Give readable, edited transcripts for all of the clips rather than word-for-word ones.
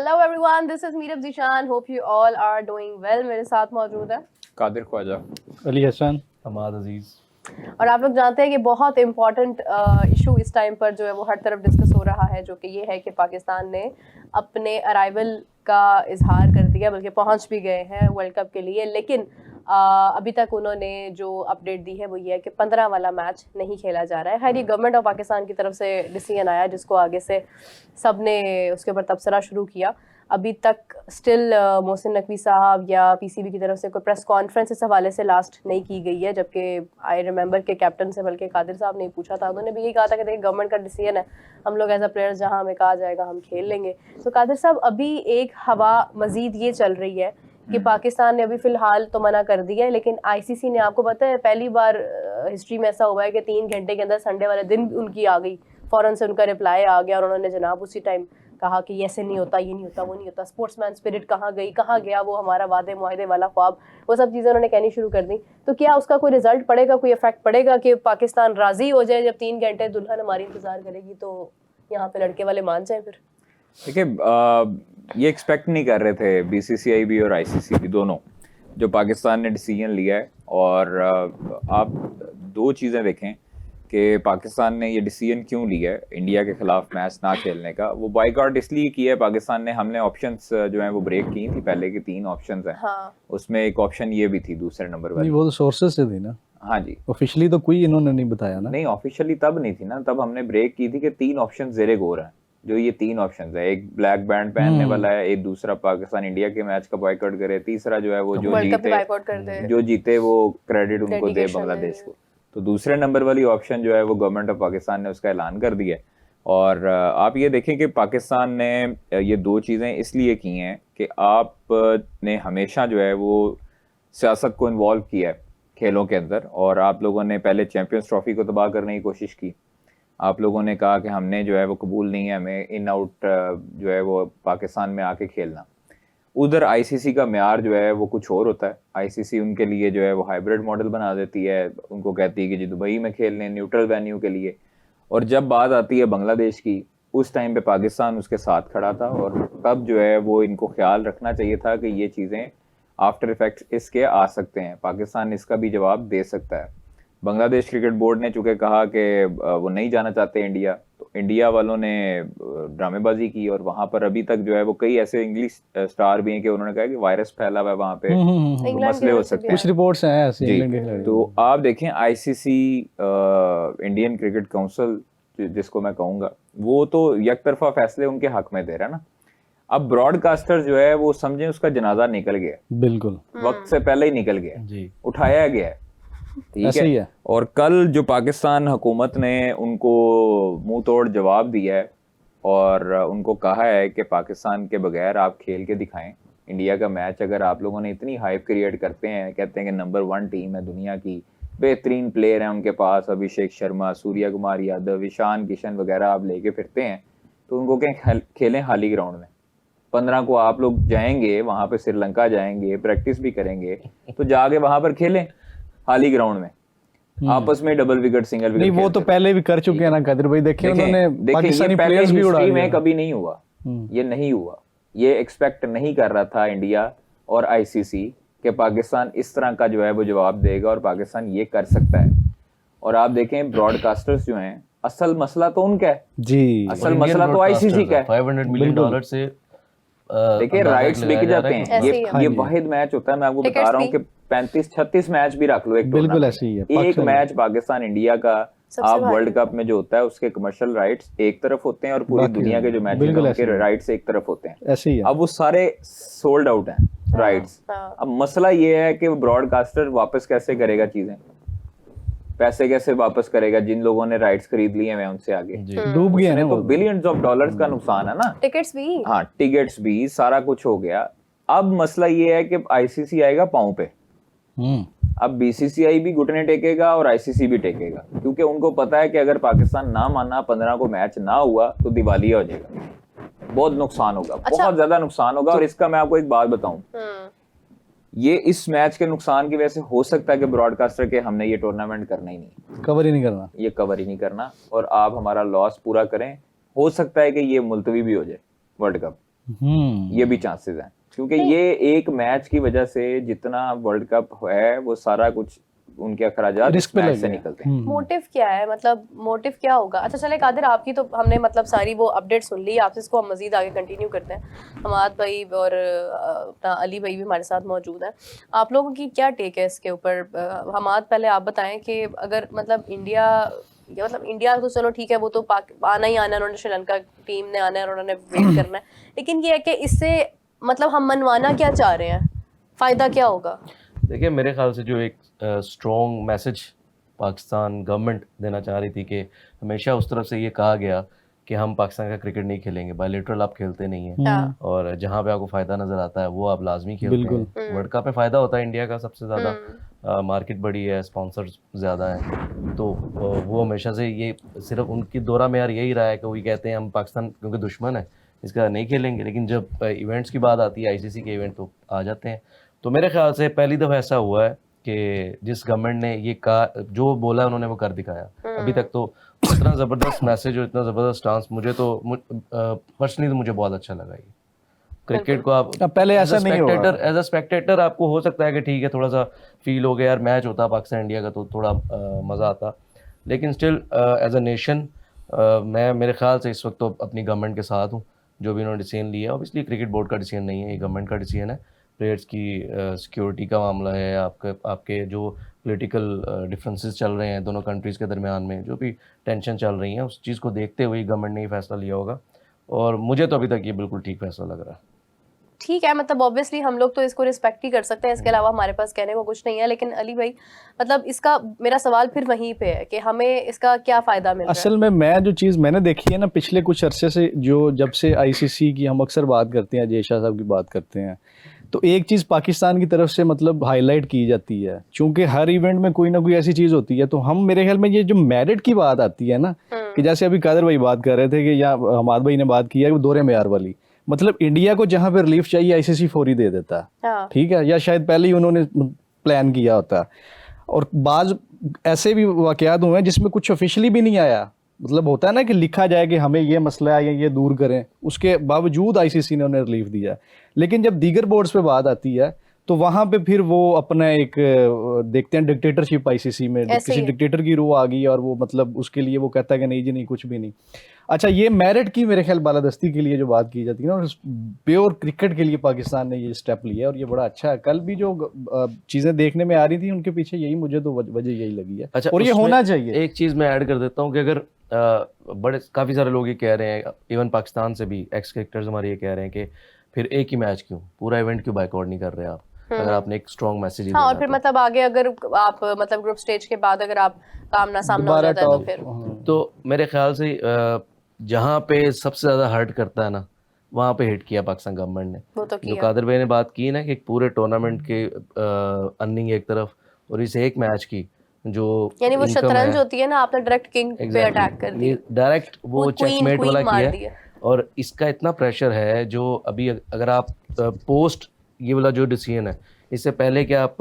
Hello everyone, this is Meerab Zishan. Hope you all are doing well. मेरे साथ मौजूद है कादिर ख्वाजा, अली हसन, हमाद अजीज। और आप लोग जानते हैं कि बहुत इम्पॉर्टेंट इशू इस टाइम पर जो है वो हर तरफ डिस्कस हो रहा है, जो कि ये है कि पाकिस्तान ने अपने अराइवल का इजहार कर दिया, बल्कि पहुंच भी गए हैं वर्ल्ड कप के लिए। लेकिन अभी तक उन्होंने जो अपडेट दी है वो ये है कि 15 वाला मैच नहीं खेला जा रहा है। खैर, ये गवर्नमेंट ऑफ पाकिस्तान की तरफ से डिसीजन आया, जिसको आगे से सब ने उसके ऊपर तबसरा शुरू किया। अभी तक स्टिल मोहसिन नकवी साहब या पीसीबी की तरफ से कोई प्रेस कॉन्फ्रेंस इस हवाले से लास्ट नहीं की गई है, जबकि आई रिमेंबर के कैप्टन से बल्कि कादिर साहब ने पूछा था, उन्होंने भी यही कहा था कि देखिए गवर्नमेंट का डिसीजन है, हम लोग एज अ प्लेयर्स जहां हमें कहा जाएगा हम खेल लेंगे। तो कादिर साहब, अभी एक हवा मजीद ये चल रही है कि पाकिस्तान ने अभी फ़िलहाल तो मना कर दिया है, लेकिन आईसीसी ने, आपको पता है पहली बार हिस्ट्री में ऐसा हुआ है कि 3 घंटे के अंदर संडे वाले दिन उनकी आ गई, फ़ौरन से उनका रिप्लाई आ गया और उन्होंने जनाब उसी टाइम कहा कि ऐसे नहीं होता, ये नहीं होता, वो नहीं होता, स्पोर्ट्समैन स्पिरिट कहाँ गई, कहाँ गया वो हमारा वादे मुआहदे वाला ख्वाब, वो सब चीज़ें उन्होंने कहनी शुरू कर दी। तो क्या उसका कोई रिजल्ट पड़ेगा, कोई इफेक्ट पड़ेगा कि पाकिस्तान राज़ी हो जाए जब 3 घंटे दुल्हन हमारी इंतज़ार करेगी तो यहाँ पे लड़के वाले मान जाए? फिर देखिए ये एक्सपेक्ट नहीं कर रहे थे बीसीसीआई भी और आईसीसी भी, दोनों, जो पाकिस्तान ने डिसीजन लिया है। और आप दो चीज़ें देखें कि पाकिस्तान ने ये डिसीजन क्यों लिया है इंडिया के खिलाफ मैच ना खेलने का। वो बाइकआउट इसलिए किया है पाकिस्तान ने, हमने ऑप्शंस जो हैं वो ब्रेक की थी, पहले के 3 ऑप्शंस हैं। हाँ। उसमें एक ऑप्शन ये भी थी दूसरे नंबर वाली। वो तो सोर्सेज से थी ना। हाँ जी, ऑफिशियली तो कोई इन्होंने नहीं बताया ना। नहीं, ऑफिशियली तब नहीं थी ना, तब हमने ब्रेक की थी कि 3 ऑप्शन ज़ेरे गौर हैं। जो ये 3 ऑप्शंस है, एक ब्लैक बैंड पहनने वाला है, एक दूसरा पाकिस्तान इंडिया के मैच का बॉयकॉट करे, तीसरा जो है वो जो जीते वो क्रेडिट उनको दे बांग्लादेश को। तो दूसरे नंबर वाली ऑप्शन जो है वो गवर्नमेंट ऑफ पाकिस्तान ने उसका ऐलान कर दिया। और आप ये देखें कि पाकिस्तान ने ये 2 चीज़ें इसलिए की हैं कि आपने हमेशा जो है वो सियासत को इन्वॉल्व किया है खेलों के अंदर, और आप लोगों ने पहले चैंपियंस ट्रॉफी को तबाह करने की कोशिश की। आप लोगों ने कहा कि हमने जो है वो कबूल नहीं है हमें इन आउट जो है वो पाकिस्तान में आके खेलना। उधर आईसीसी का म्यार जो है वो कुछ और होता है। आईसीसी उनके लिए जो है वो हाइब्रिड मॉडल बना देती है, उनको कहती है कि जी दुबई में खेल लें न्यूट्रल वेन्यू के लिए। और जब बात आती है बांग्लादेश की, उस टाइम पे पाकिस्तान उसके साथ खड़ा था, और तब जो है वो इनको ख्याल रखना चाहिए था कि ये चीज़ें आफ्टर इफेक्ट्स इसके आ सकते हैं, पाकिस्तान इसका भी जवाब दे सकता है। बांग्लादेश क्रिकेट बोर्ड ने चूँकि कहा कि वो नहीं जाना चाहते इंडिया, तो इंडिया वालों ने ड्रामेबाजी की, और वहाँ पर अभी तक जो है वो कई ऐसे इंग्लिश स्टार भी हैं कि उन्होंने कहा कि वायरस फैला हुआ है वहाँ पे, तो मसले हो सकते हैं। कुछ रिपोर्ट्स हैं ऐसी इंग्लैंड के खिलाड़ी। तो आप देखें आईसीसी इंडियन क्रिकेट काउंसिल जिसको मैं कहूँगा, वो तो एक तरफा फैसले उनके हक में दे रहा है ना। अब ब्रॉडकास्टर जो है वो समझें उसका जनाजा निकल गया, बिल्कुल वक्त से पहले ही निकल गया जी, उठाया गया है, ठीक है। और कल जो पाकिस्तान हुकूमत ने उनको मुंह तोड़ जवाब दिया है और उनको कहा है कि पाकिस्तान के बगैर आप खेल के दिखाएं इंडिया का मैच। अगर आप लोगों ने इतनी हाइप क्रिएट करते हैं, कहते हैं कि नंबर 1 टीम है दुनिया की, बेहतरीन प्लेयर हैं उनके पास, अभिषेक शर्मा, सूर्या कुमार यादव, ईशान किशन वगैरह आप लेके फिरते हैं, तो उनको कहें खेलें हाली ग्राउंड में। 15 को आप लोग जाएंगे वहां पे, श्रीलंका जाएंगे, प्रैक्टिस भी करेंगे, तो जाके वहां पर खेलें हाली ग्राउंड में, आपस में डबल विकेट सिंगल विकेट। नहीं, वो तो पहले भी कर चुके हैं ना कादिर भाई, देखिए उन्होंने पाकिस्तानी प्लेयर्स भी उड़ा दिए। में कभी नहीं हुआ, ये नहीं हुआ, ये एक्सपेक्ट नहीं कर रहा था इंडिया और आईसीसी कि पाकिस्तान इस तरह का जो है वो जवाब देगा, और पाकिस्तान ये कर सकता है। और आप देखें ब्रॉडकास्टर्स जो हैं, असल मसला तो उनका है जी, असल मसला तो आईसीसी का है। $500 मिलियन से देखिए राइट्स बिक जाते हैं। ये वाहिद मैच होता है, मैं आपको बता रहा हूँ कि 35-36 मैच भी रख लो एक, बिल्कुल ऐसे ही है। एक मैच पाकिस्तान इंडिया का आप वर्ल्ड कप में जो होता है उसके कमर्शियल राइट्स एक तरफ होते हैं और पूरी दुनिया के जो मैचेस उनके राइट्स एक तरफ होते हैं, ऐसे ही है। अब वो सारे सोल्ड आउट हैं राइट्स। अब मसला ये है कि ब्रॉडकास्टर वापस कैसे करेगा चीजें, पैसे कैसे वापस करेगा, जिन लोगों ने राइट्स खरीद लिए हैं उनसे आगे डूब गए हैं, तो बिलियंस ऑफ डॉलर्स का नुकसान है ना, टिकट्स भी, हाँ टिकट्स भी, सारा कुछ हो गया। अब मसला ये है कि आईसीसी आएगा पांव पे। अब बीसीसीआई भी घुटने टेकेगा और आईसीसी भी टेकेगा, क्योंकि उनको पता है कि अगर पाकिस्तान ना माना, 15 को मैच ना हुआ तो दिवालिया हो जाएगा, बहुत नुकसान होगा, बहुत ज्यादा नुकसान होगा। और इसका मैं आपको एक बात बताऊं, ये इस मैच के नुकसान की वजह से हो सकता है कि ब्रॉडकास्टर के हमने ये टूर्नामेंट करना ही नहीं, कवर ही नहीं करना, ये कवर ही नहीं करना, और आप हमारा लॉस पूरा करें, हो सकता है कि ये मुलतवी भी हो जाए वर्ल्ड कप। ये भी चांसेस हैं, क्योंकि ये एक मैच की वजह से जितना वर्ल्ड कप है वो सारा कुछ उनके अखराजात रिस्क पे से निकलते हैं। मोटिव क्या है, मतलब मोटिव क्या होगा? अच्छा चले कादिर, आपकी तो हमने मतलब सारी वो अपडेट सुन ली, आपसे इसको हम मजीद आगे कंटिन्यू करते हैं। हमाद भाई और अपना अली भाई भी हमारे साथ मौजूद हैं। आप लोगों की क्या टेक है इसके ऊपर? हमाद पहले आप बताएं कि अगर मतलब इंडिया तो चलो ठीक है, वो तो आना ही आना है, उन्होंने श्रीलंका टीम ने आना है और उन्होंने वेट करना है, लेकिन ये है कि इससे मतलब हम मनवाना क्या चाह रहे हैं, फ़ायदा क्या होगा? देखिए मेरे ख्याल से जो एक स्ट्रॉन्ग मैसेज पाकिस्तान गवर्नमेंट देना चाह रही थी कि हमेशा उस तरफ से ये कहा गया कि हम पाकिस्तान का क्रिकेट नहीं खेलेंगे, बायलैटरल आप खेलते नहीं हैं, और जहाँ पे आपको फ़ायदा नज़र आता है वो आप लाजमी खेलते हैं। वर्ल्ड कप में फ़ायदा होता है इंडिया का सबसे ज़्यादा, मार्केट बड़ी है, स्पॉन्सर्स ज़्यादा हैं, तो वो हमेशा से ये सिर्फ उनकी दौरा में यार यही रहा है कि वो कहते हैं हम पाकिस्तान क्योंकि दुश्मन है इसका नहीं खेलेंगे, लेकिन जब इवेंट्स की बात आती है आईसीसी के इवेंट तो आ जाते हैं। तो मेरे ख्याल से पहली दफ़ा ऐसा हुआ है कि जिस गवर्नमेंट ने ये कहा, जो बोला उन्होंने वो कर दिखाया। अभी तक तो इतना ज़बरदस्त मैसेज और इतना ज़बरदस्त स्टांस मुझे तो पर्सनली तो मुझे बहुत अच्छा लगा। ये क्रिकेट को आप पहले ऐसा नहीं हुआ, एज अ स्पेक्टेटर आपको हो सकता है कि ठीक है थोड़ा सा फील हो गया यार, मैच होता पाकिस्तान इंडिया का तो थोड़ा मज़ा आता, लेकिन स्टिल एज अ नेशन मैं मेरे ख्याल से इस वक्त तो अपनी गवर्नमेंट के साथ हूँ। जो भी उन्होंने डिसीजन लिया है, ऑब्वियसली क्रिकेट बोर्ड का डिसीजन नहीं है, ये गवर्नमेंट का डिसीजन है। प्लेयर्स की सिक्योरिटी का मामला है, आपके जो पॉलिटिकल डिफरेंसेस चल रहे हैं दोनों कंट्रीज़ के दरमियान में, जो भी टेंशन चल रही है, उस चीज़ को देखते हुए गवर्नमेंट ने ये फैसला लिया होगा, और मुझे तो अभी तक ये बिल्कुल ठीक फैसला लग रहा है। ठीक है, मतलब ऑब्वियसली हम लोग तो इसको रिस्पेक्ट ही कर सकते हैं, इसके अलावा हमारे पास कहने को कुछ नहीं है। लेकिन अली भाई, मतलब इसका मेरा सवाल फिर वहीं पे है कि हमें इसका क्या फ़ायदा मिल रहा है? असल में मैं जो चीज़ मैंने देखी है ना पिछले कुछ अरसे से, जो जब से आईसीसी की हम अक्सर बात करते हैं, जय शाह साहब की बात करते हैं, तो एक चीज़ पाकिस्तान की तरफ से मतलब हाईलाइट की जाती है, चूंकि हर इवेंट में कोई ना कोई ऐसी चीज़ होती है, तो हम मेरे ख्याल में ये जो मेरिट की बात आती है ना, कि जैसे अभी कादर भाई बात कर रहे थे कि या हमाद भाई ने बात की है वो दौरे मेयार वाली, मतलब इंडिया को जहां पे रिलीफ चाहिए आईसीसी फौरी दे देता है, ठीक है, या शायद पहले ही उन्होंने प्लान किया होता। और बाज ऐसे भी वाकयात हुए हैं जिसमें कुछ ऑफिशियली भी नहीं आया, मतलब होता है ना कि लिखा जाए कि हमें ये मसला है या ये दूर करें, उसके बावजूद आईसीसी ने उन्हें रिलीफ दिया। लेकिन जब दीगर बोर्ड्स पे बात आती है तो वहां पे फिर वो अपना एक देखते हैं डिक्टेटरशिप आईसीसी में, किसी डिक्टेटर की रूह आ गई और वो मतलब उसके लिए वो कहता है कि नहीं जी नहीं कुछ भी नहीं। अच्छा, ये मेरिट की मेरे ख्याल बालादस्ती के लिए जो बात की जाती है ना, प्योर क्रिकेट के लिए पाकिस्तान ने ये स्टेप लिया और ये बड़ा अच्छा है। कल भी जो चीज़ें देखने में आ रही थी उनके पीछे यही मुझे तो वजह यही लगी है। अच्छा, और ये होना चाहिए। एक चीज़ मैं ऐड कर देता हूँ कि अगर बड़े काफ़ी सारे लोग ये कह रहे हैं, इवन पाकिस्तान से भी एक्स क्रिकेटर्स हमारे ये कह रहे हैं कि फिर एक ही मैच क्यों, पूरा इवेंट क्यों बायकॉट नहीं कर रहे आप, अगर आपने एक स्ट्रॉन्ग मैसेज हाँ, और फिर मतलब आगे अगर आप मतलब ग्रुप स्टेज के बाद अगर आप सामना हो जाता है तो फिर तो मेरे ख्याल से जहाँ पे सबसे ज़्यादा हर्ट करता है ना, वहाँ पे हिट किया पाकिस्तान गवर्नमेंट ने। वो तो जो कादिर भाई ने बात की ना कि एक पूरे टूर्नामेंट के अर्निंग एक तरफ और इस एक मैच की जो यानी वो शतरंज होती है ना, आपने डायरेक्ट किंग पे अटैक कर दिया, डायरेक्ट वो चेकमेट वाला किया। और इसका इतना प्रेशर है जो अभी अगर आप पोस्ट ये वाला जो डिसीजन है, इससे पहले कि आप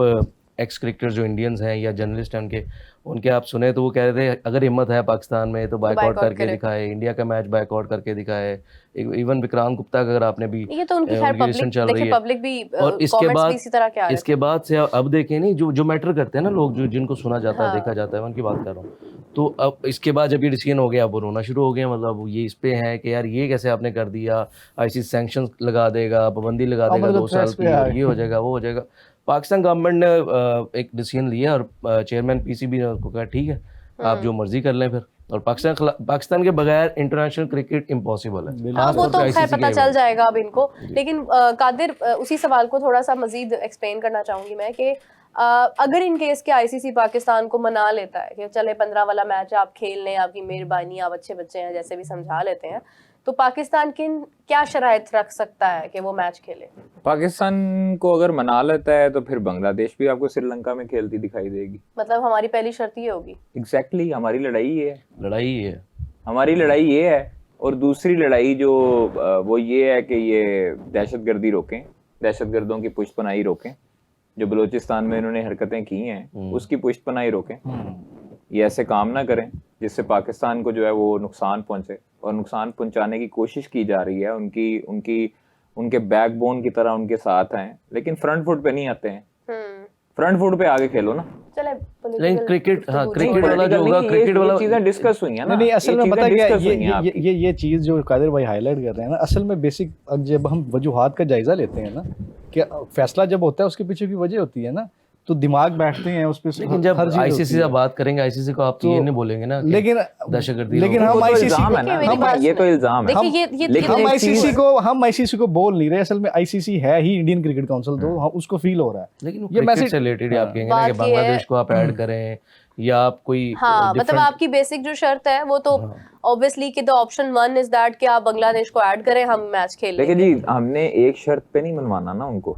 एक्स क्रिकेटर्स जो इंडियंस हैं या जर्नलिस्ट हैं उनके आप सुने तो वो कह रहे थे अगर हिम्मत है पाकिस्तान में तो बायकॉट करके दिखाए, इंडिया का मैच बायकॉट करके दिखाए। इवन विक्रांत गुप्ता अगर आपने भी, ये तो उनकी खैर पब्लिक भी और इसके बाद से अब देखें नहीं जो मैटर करते हैं ना लोग, जो जिनको सुना जाता है देखा जाता है, उनकी बात कर रहा हूँ। तो अब इसके बाद जब ये डिसीजन हो गया अब वो रोना शुरू हो गया, मतलब ये इस पे है कि यार ये कैसे आपने कर दिया, आईसीसी सैंक्शन लगा देगा, पाबंदी लगा देगा 2 साल की, ये हो जाएगा वो हो जाएगा। पाकिस्तान गवर्नमेंट ने एक डिसीजन लिया और चेयरमैन पीसीबी ने उसको कहा ठीक है आप जो मर्जी कर लें फिर, और पाकिस्तान के बगैर इंटरनेशनल क्रिकेट इम्पॉसिबल है। हाँ, वो तो खैर पता चल जाएगा अब इनको। लेकिन कादिर, उसी सवाल को थोड़ा सा मजीद एक्सप्लेन करना चाहूँगी मैं कि अगर इन केस के आईसीसी पाकिस्तान को मना लेता है कि चले 15 वाला मैच आप खेल लें, आपकी मेहरबानी, आप अच्छे बच्चे हैं, जैसे भी समझा लेते हैं, तो पाकिस्तान किन क्या शराइत रख सकता है कि वो मैच खेले? पाकिस्तान को अगर मना लेता है तो फिर बांग्लादेश भी आपको श्रीलंका में खेलती दिखाई देगी। मतलब हमारी पहली शर्त ये होगी। एग्जैक्टली, हमारी लड़ाई ये है हमारी लड़ाई ये है। और दूसरी लड़ाई जो वो ये है कि ये दहशतगर्दी रोकें, दहशतगर्दों की पुष्टपनाही रोकें, जो बलूचिस्तान में इन्होंने हरकतें की हैं उसकी पुष्टपनाही रोकें। ये ऐसे काम ना करें जिससे पाकिस्तान को जो है वो नुकसान पहुंचे, और नुकसान पहुंचाने की कोशिश की जा रही है। उनकी उनके बैकबोन की तरह उनके साथ हैं, लेकिन फ्रंट फुट पे नहीं आते हैं। फ्रंट फुट पे आगे खेलो ना। लेकिन क्रिकेट, हाँ क्रिकेट वाला जो होगा, क्रिकेट वाला चीजें डिस्कस हुई है ना। नहीं असल में पता क्या ये चीज जो कादिर भाई हाईलाइट कर रहे हैं ना, असल में बेसिक जब हम वजूहात का जायजा लेते हैं ना, कि फैसला जब होता है उसके पीछे की वजह होती है ना, तो दिमाग बैठते हैं उस पे। लेकिन जब आईसीसी से बात करेंगे, आईसीसी को आप तो ये नहीं बोलेंगे ना, लेकिन दहशतगर्दी, लेकिन हम आईसीसी ये तो इल्जाम है। हम आईसीसी को बोल नहीं रहे, असल में आईसीसी है ही इंडियन क्रिकेट काउंसिल, तो हम उसको फील हो रहा है। लेकिन ये मैसेज से रिलेटेड आप कहेंगे ना कि बांग्लादेश को आप ऐड करें या आप कोई, हाँ मतलब आपकी बेसिक जो शर्त है वो तो ऑब्वियसली कि द ऑप्शन 1 इज दैट कि आप बांग्लादेश को ऐड करें, हम मैच खेलें। देखिए जी, हमने एक शर्त पे नहीं मनवाना ना उनको।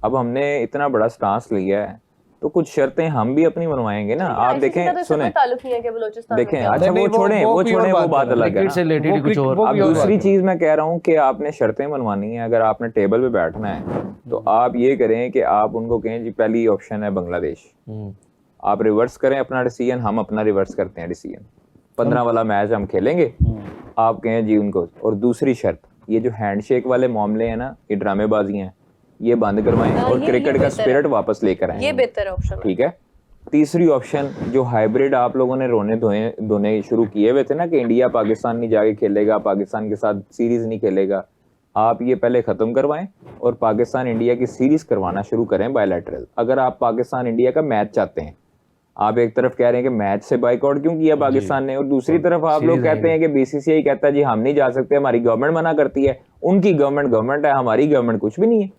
अब हमने इतना बड़ा स्टांस लिया है तो कुछ शर्तें हम भी अपनी मनवाएंगे ना। आप देखें, सुने, देखें, अच्छा वो छोड़ें, वो बात अलग है ना। अब दूसरी चीज मैं कह रहा हूँ कि आपने शर्तें मनवानी है, अगर आपने टेबल पे बैठना है तो आप ये करें कि आप उनको कहें जी पहली ऑप्शन है बांग्लादेश, आप रिवर्स करें अपना डिसीजन, हम अपना रिवर्स करते हैं डिसीजन, 15 वाला मैच हम खेलेंगे, आप कहें जी उनको। और दूसरी शर्त, ये जो हैंडशेक वाले मामले हैं ना, ये ड्रामेबाजी हैं, ये बंद करवाएं और क्रिकेट का स्पिरिट वापस लेकर आएं। ये बेहतर ऑप्शन है। ठीक है। तीसरी ऑप्शन, जो हाइब्रिड आप लोगों ने रोने धोने शुरू किए हुए थे ना कि इंडिया पाकिस्तान नहीं जाके खेलेगा, पाकिस्तान के साथ सीरीज नहीं खेलेगा, आप ये पहले खत्म करवाएं और पाकिस्तान इंडिया की सीरीज करवाना शुरू करें बायलैटरल। अगर आप पाकिस्तान इंडिया का मैच चाहते हैं, आप एक तरफ कह रहे हैं कि मैच से बाइकआउट क्यों किया पाकिस्तान ने, और दूसरी तरफ आप लोग कहते हैं कि बीसीसीआई कहता है जी हम नहीं जा सकते, हमारी गवर्नमेंट मना करती है। उनकी गवर्नमेंट है, हमारी गवर्नमेंट कुछ भी नहीं है।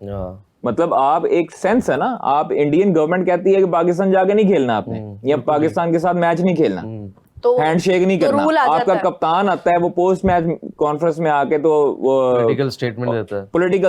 मतलब आप एक सेंस है ना, आप इंडियन गवर्नमेंट कहती है कि पाकिस्तान जाके नहीं खेलना आपने, या पाकिस्तान के साथ मैच नहीं खेलना, तो हैंडशेक नहीं करना। आपका कप्तान आता है, वो पोस्ट मैच कॉन्फ्रेंस में आके तो वो पॉलिटिकल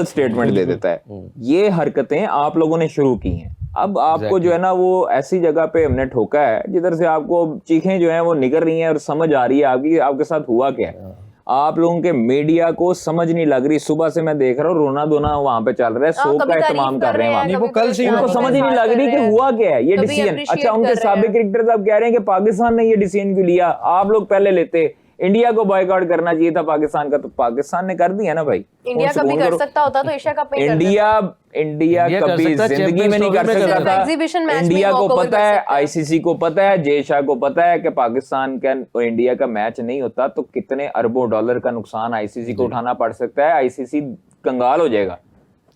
स्टेटमेंट दे देता है। ये हरकतें आप लोगों ने शुरू की हैं। अब आपको जो है ना वो ऐसी जगह पे हमने ठोका है जिधर से आपको चीखें जो है वो निकल रही हैं और समझ आ रही है आपकी आपके साथ हुआ क्या है। आप लोगों के मीडिया को समझ नहीं लग रही। सुबह से मैं देख रहा हूँ रोना धोना वहां पे चल रहा है, शोक का एहतमाम कर रहे हैं। वो कल से उनको समझ ही नहीं लग रही कि हुआ क्या है ये डिसीजन। अच्छा, उनके साबिक क्रिकेटर साहब कह रहे हैं कि पाकिस्तान ने ये डिसीजन क्यों लिया, आप लोग पहले लेते, इंडिया को बॉयकॉट करना चाहिए था पाकिस्तान का, तो पाकिस्तान ने कर दिया ना भाई। इंडिया कभी कर सकता होता तो एशिया कप में इंडिया कभी जिंदगी में नहीं कर सकता था। इंडिया को पता है, आईसीसी को पता है, जय शाह को पता है कि पाकिस्तान का और इंडिया का मैच नहीं होता तो कितने अरबों डॉलर का नुकसान आईसीसी को उठाना पड़ सकता है। आईसीसी कंगाल हो जाएगा।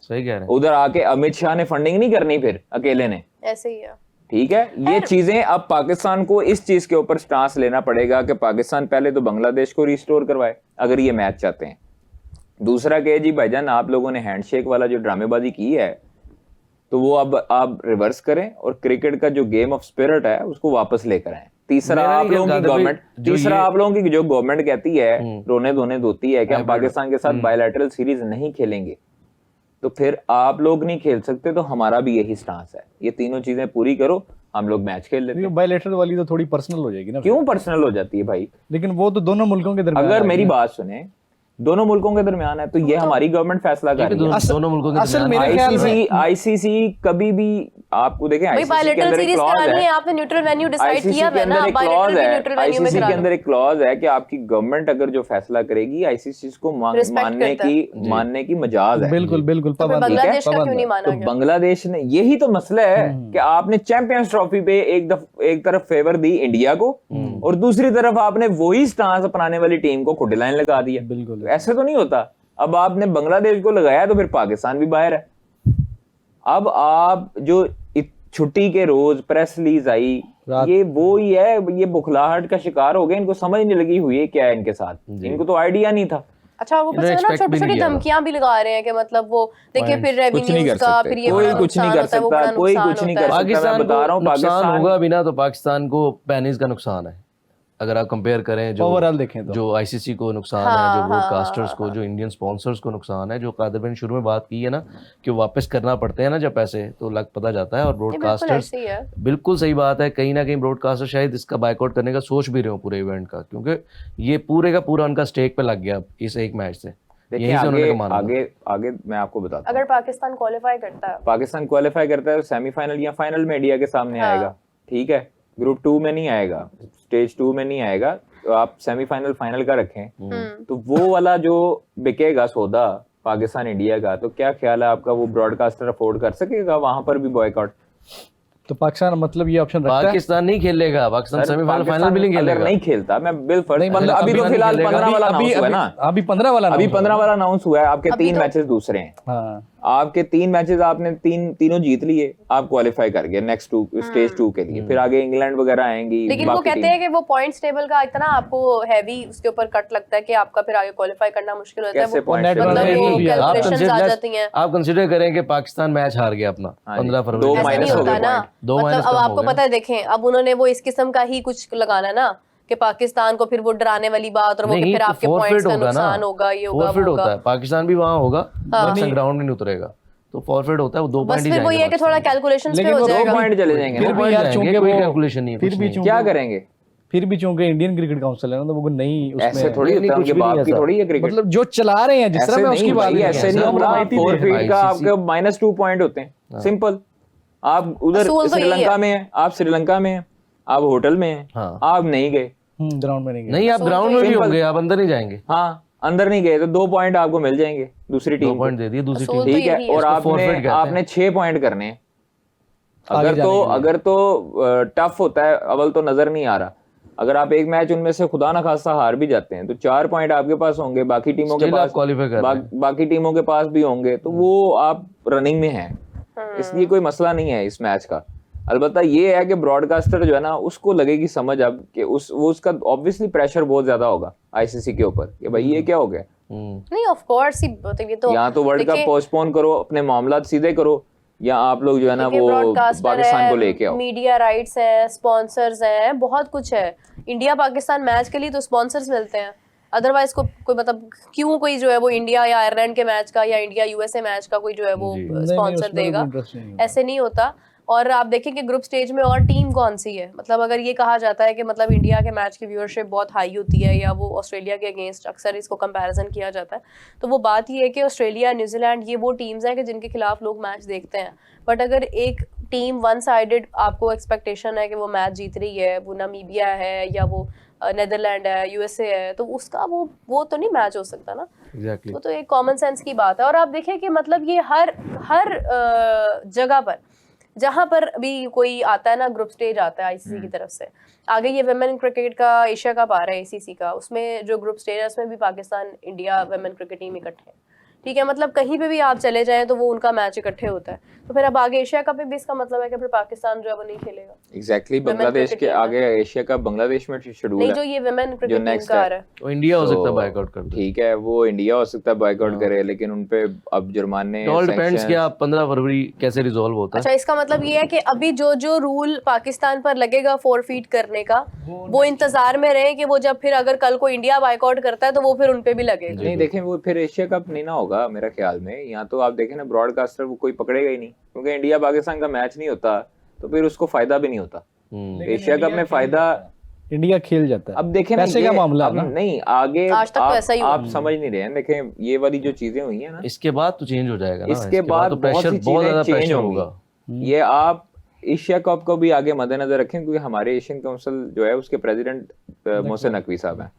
सही कह रहे हैं। उधर आके अमित शाह ने फंडिंग नहीं करनी फिर अकेले ने, ऐसे ही है। ठीक है। ये चीजें अब पाकिस्तान को इस चीज के ऊपर स्टांस लेना पड़ेगा कि पाकिस्तान पहले तो बांग्लादेश को रिस्टोर करवाए अगर ये मैच चाहते हैं। दूसरा कहे जी भाईजान आप लोगों ने हैंडशेक वाला जो ड्रामेबाजी की है तो वो अब आप रिवर्स करें और क्रिकेट का जो गेम ऑफ स्पिरिट है उसको वापस लेकर आए। तीसरा आप लोगों की गवर्नमेंट कहती है, रोने धोने धोती है कि हम पाकिस्तान के साथ बायलैटरल सीरीज नहीं खेलेंगे, तो फिर आप लोग नहीं खेल सकते, तो हमारा भी यही स्टांस है। ये तीनों चीजें पूरी करो, हम लोग मैच खेल लेते हैं। बायलैटरल वाली तो थोड़ी पर्सनल हो जाएगी ना। क्यों पर्सनल हो जाती है भाई? लेकिन वो तो दोनों मुल्कों के दरमियान, अगर मेरी बात सुने, दोनों मुल्कों के दरमियान है तो ये हमारी गवर्नमेंट फैसला कर रही है। दोनों मुल्कों के दरमियान आईसीसी कभी भी आपको देखें, आईसीसी के अंदर एक क्लॉज है, आपने न्यूट्रल वेन्यू डिसाइड किया है ना, आईसीसी के अंदर एक क्लॉज है कि आपकी गवर्नमेंट अगर जो फैसला करेगी आईसीसी को मानने की मजाज है। बिल्कुल बिल्कुल बांग्लादेश का क्यों नहीं माना गया? तो बांग्लादेश ने, यही तो मसला है कि आपने चैंपियंस ट्रॉफी पे एक तरफ फेवर दी इंडिया को और दूसरी तरफ आपने वही स्टांस अपनाने वाली टीम को खुद लाइन लगा दिया। बिल्कुल ऐसे तो नहीं होता। अब आपने बांग्लादेश को लगाया तो फिर पाकिस्तान भी बाहर है। अब आप जो छुट्टी के रोज प्रेस रिलीज आई, ये वो ही है, ये बुखलाहट का शिकार हो गए। इनको समझ नहीं लगी हुई है क्या है इनके साथ, इनको तो आइडिया नहीं था। अच्छा, वो पता है ना छोटी-छोटी धमकियां भी लगा रहे हैं कि मतलब वो देखिए फिर रेवेन्यूज का, फिर ये कोई कुछ नहीं कर सकता, कोई कुछ नहीं कर सकता। मैं बता रहा हूँ पाकिस्तान होगा भी ना तो पाकिस्तान को पेनीज का नुकसान है। अगर आप कंपेयर करें जो ओवरऑल देखें तो जो आईसीसी को नुकसान है, जो ब्रॉडकास्टर्स को, जो इंडियन स्पॉन्सर्स को नुकसान है, जो कादिर भाई ने शुरू में बात की है ना कि वापस करना पड़ते हैं ना जब पैसे, तो लग पता जाता है। और ब्रॉडकास्टर्स, बिल्कुल सही बात है, कहीं ना कहीं ब्रॉडकास्टर शायद इसका बायकॉट करने का सोच भी रहे हो पूरे इवेंट का, क्योंकि ये पूरे का पूरा उनका स्टेक पे लग गया इस एक मैच से। देखिए आगे मैं आपको बताता हूं, अगर पाकिस्तान क्वालिफाई करता है तो सेमीफाइनल या फाइनल में इंडिया के सामने आएगा, ठीक है। ग्रुप 2 में नहीं आएगा, स्टेज 2 में नहीं आएगा, तो आप सेमीफाइनल फाइनल का रखें तो वो वाला जो बिकेगा सौदा पाकिस्तान इंडिया का, तो क्या ख्याल है आपका, वो ब्रॉडकास्टर अफोर्ड कर सकेगा वहां पर भी बॉयकॉट? तो पाकिस्तान मतलब ये ऑप्शन रखता है? पाकिस्तान नहीं खेलेगा, पाकिस्तान सेमीफाइनल फाइनल भी नहीं खेलेगा। अगर नहीं खेलता, मैं बिल्कुल नहीं, मतलब अभी तो फिलहाल 15 वाला अनाउंस हुआ है ना, अभी 15 वाला अभी 15 वाला अनाउंस हुआ है, आपके 3 मैचेस दूसरे हैं। हाँ, आपके 3 मैचेस आपने तीनों जीत लिए, आप क्वालिफाई कर गए नेक्स्ट स्टेज 2 के लिए। फिर आगे इंग्लैंड वगैरह आएंगी। लेकिन वो कहते हैं कि वो पॉइंट्स टेबल का इतना आपको हैवी उसके ऊपर कट लगता है कि आपका फिर आगे क्वालिफाई करना मुश्किल होता है। कैसे वो point table मतलब में वो नहीं है? कैलकुलेशंस आ जाती हैं। आप कंसीडर करें कि पाकिस्तान मैच हार गया अपना 15 फरवरी दो ऐसे minus नहीं हो होता गए ना, point। दो minus मतलब अब कम हो आपको गए। पता है, देखें अब उन्होंने वो इस किस्म का ही कुछ लगाना ना कि पाकिस्तान को फिर वो डराने वाली बात, और वो कि नहीं, फिर तो आपके forfeit पॉइंट्स का होगा ना। नुकसान होगा, ये होगा, फॉरफिट वो होता होगा। है, पाकिस्तान भी वहां होगा, पाकिस्तान ग्राउंड में नहीं उतरेगा, तो फॉरफिट होता है, वो 2 पॉइंट बस ही फिर वो जाएंगे ये है कि थोड़ा पाकिस्तान कैलकुलेशंस पे लेकिन हो वो 2 जाएगा। पॉइंट चले जाएंगे फिर ना। भी यार चूंकि कोई वो कैलकुलेशन नहीं है, फिर कुछ भी नहीं। चूंकि क्या करेंगे? फिर भी चूंकि इंडियन क्रिकेट काउंसिल है ना, तो वो नहीं ऐसे उसमें थोड़ी नहीं, होता है, कुछ उनके भी नहीं बाप की ऐसा। थोड़ी है क्रिकेट। मतलब जो चला रहे हैं जिस तरह ऐसे मैं उसकी नहीं बात भाई, नहीं ऐसे कर नहीं रहा। होता। माहिती दे 4 रहे हैं। फीट का ICC आपके -2 पॉइंट होते हैं, सिंपल। आप उधर असूल तो यही श्रीलंका है। में हैं, आप श्रीलंका में हैं, आप होटल में हैं, हाँ। आप नहीं गए, ग्राउंड में नहीं गए। नहीं, आप ग्राउंड में भी होंगे, आप अंदर नहीं जाएंगे। हाँ अंदर नहीं गए, तो 2 पॉइंट आपको मिल जाएंगे दूसरी 2 टीम को। पॉइंट दे दिए दूसरी असूल टीम। तो ठीक है, यही है। और इसको forfeit कहते हैं। आपने 6 पॉइंट करने हैं। आगे अगर जाने के लिए। अगर तो टफ होता है, अव्वल तो नजर नहीं आ रहा। अगर आप एक मैच उनमें से खुदा ना खास्ता हार भी जाते हैं, तो 4 पॉइंट आपके पास होंगे, बाकी टीमों के Still पास आप qualify कर रहे हैं। बाकी टीमों के पास भी होंगे, तो वो आप रनिंग में हैं। इसलिए कोई मसला नहीं है इस मैच का। अलबत्ता ये है कि ब्रॉडकास्टर जो है ना, उसको लगेगी समझ अब कि उसका ऑब्वियसली प्रेशर बहुत ज्यादा होगा आईसीसी के ऊपर कि भाई ये क्या हो गया। नहीं ऑफ कोर्स ये तो या तो वर्ल्ड कप देखिए, पोस्टपोन करो, अपने मामला सीधे करो, या आप लोग जो है ना देखिए, वो ब्रॉडकास्टर पाकिस्तान को है, लेके आओ। मीडिया राइट्स है, स्पॉन्सर्स हैं, बहुत कुछ है। इंडिया पाकिस्तान मैच के लिए तो स्पॉन्सर्स मिलते हैं, अदरवाइज कोई मतलब क्यों कोई जो है वो इंडिया या आयरलैंड के मैच का या इंडिया यूएसए मैच का कोई जो है वो स्पॉन्सर देगा, ऐसे नहीं होता। और आप देखें कि ग्रुप स्टेज में और टीम कौन सी है, मतलब अगर ये कहा जाता है कि मतलब इंडिया के मैच की व्यूअरशिप बहुत हाई होती है या वो ऑस्ट्रेलिया के अगेंस्ट अक्सर इसको कंपैरिजन किया जाता है, तो वो बात ये है कि ऑस्ट्रेलिया, न्यूजीलैंड ये वो टीम्स हैं कि जिनके खिलाफ लोग मैच देखते हैं। बट अगर एक टीम वन साइडेड आपको एक्सपेक्टेशन है कि वो मैच जीत रही है, वो नामीबिया है या वो नेदरलैंड है, यूएसए है, तो उसका वो तो नहीं मैच हो सकता ना। Exactly. वो तो एक कॉमन सेंस की बात है। और आप देखिए कि मतलब ये हर जगह पर जहां पर अभी कोई आता है ना, ग्रुप स्टेज आता है आईसीसी की तरफ से, आगे ये वुमेन क्रिकेट का एशिया कप आ रहा है एसीसी का, उसमें जो ग्रुप स्टेज है उसमें भी Pakistan India women cricket team इकट्ठे हैं, ठीक है। मतलब कहीं पे भी आप चले जाएं तो वो उनका मैच इकट्ठे होता है। तो फिर अब आगे एशिया कप में भी इसका मतलब है कि फिर पाकिस्तान जो है वो नहीं खेलेगा। एग्जैक्टली बांग्लादेश के आगे एशिया कप बांग्लादेश में शेड्यूल नहीं, है जो ये वुमेन क्रिकेट टीम next का आ है। रहा है, तो इंडिया हो तो सकता है बायकॉट कर दे। ठीक है, वो इंडिया हो सकता है बायकॉट करे, लेकिन उनपे अब जुर्माने, ऑल डिपेंड्स कि आप 15 फरवरी कैसे रिजॉल्व होता है। अच्छा इसका मतलब ये है कि अभी जो रूल पाकिस्तान पर लगेगा फोरफीट करने का, वो इंतजार में रहे कि वो जब फिर अगर कल को इंडिया बायकॉट करता है तो वो फिर उनपे भी लगेगा। नहीं देखें, वो फिर एशिया कप नहीं ना होगा मेरा ख्याल में। यहाँ तो आप देखें ना, ब्रॉडकास्टर वो कोई पकड़ेगा ही नहीं, क्योंकि इंडिया पाकिस्तान का मैच नहीं होता, तो फिर उसको फायदा भी नहीं होता। एशिया कप में फायदा इंडिया खेल जाता है। अब देखें ना, पैसे का मामला है ना। नहीं आगे आज तक तो ऐसा ही हुआ। आप समझ नहीं रहे हैं। देखें ये वाली जो चीजें हुई है ना, इसके बाद तो चेंज हो जाएगा ना, इसके बाद तो बहुत प्रेशर सी बहुत ज्यादा चीजें चेंज प्रेशर होंगी। होगा। ये आप एशिया कप को भी आगे मद्देनजर रखें, क्योंकि हमारे एशियन काउंसिल जो है उसके प्रेसिडेंट मोहसिन नकवी साहब हैं।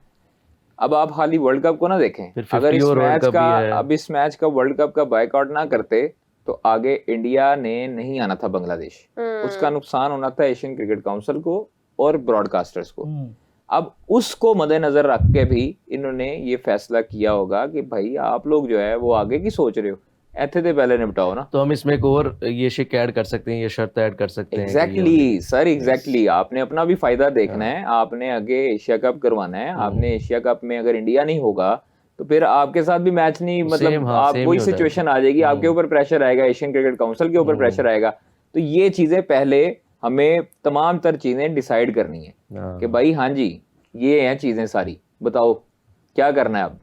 अब आप खाली वर्ल्ड कप को ना देखें, फिर अगर 50 और वर्ल्ड कप भी है। अब इस मैच का वर्ल्ड कप का बायकॉट ना करते तो आगे इंडिया ने नहीं आना था बांग्लादेश। उसका नुकसान होना था एशियन क्रिकेट काउंसिल को और ब्रॉडकास्टर्स को। अब उसको मद्देनजर रख के भी इन्होंने ये फैसला किया होगा कि भाई आप लोग जो है वो आगे की सोच रहे हो, ऐसे तो पहले निपटाओ ना। तो हम इसमें एक और ये शिक ऐड कर सकते हैं, ये शर्त ऐड कर सकते हैं। एग्जैक्टली सर, एग्जैक्टली आपने अपना भी फायदा देखना है। आपने आगे एशिया कप करवाना है। आपने एशिया कप में अगर इंडिया नहीं होगा तो फिर आपके साथ भी मैच नहीं, मतलब आप वही सिचुएशन आ जाएगी, आपके ऊपर प्रेशर आएगा, एशियन क्रिकेट काउंसिल के ऊपर प्रेशर आएगा। तो ये चीजें पहले हमें तमाम तर चीजें डिसाइड करनी है कि भाई हाँ जी ये हैं चीजें सारी, बताओ क्या करना है अब।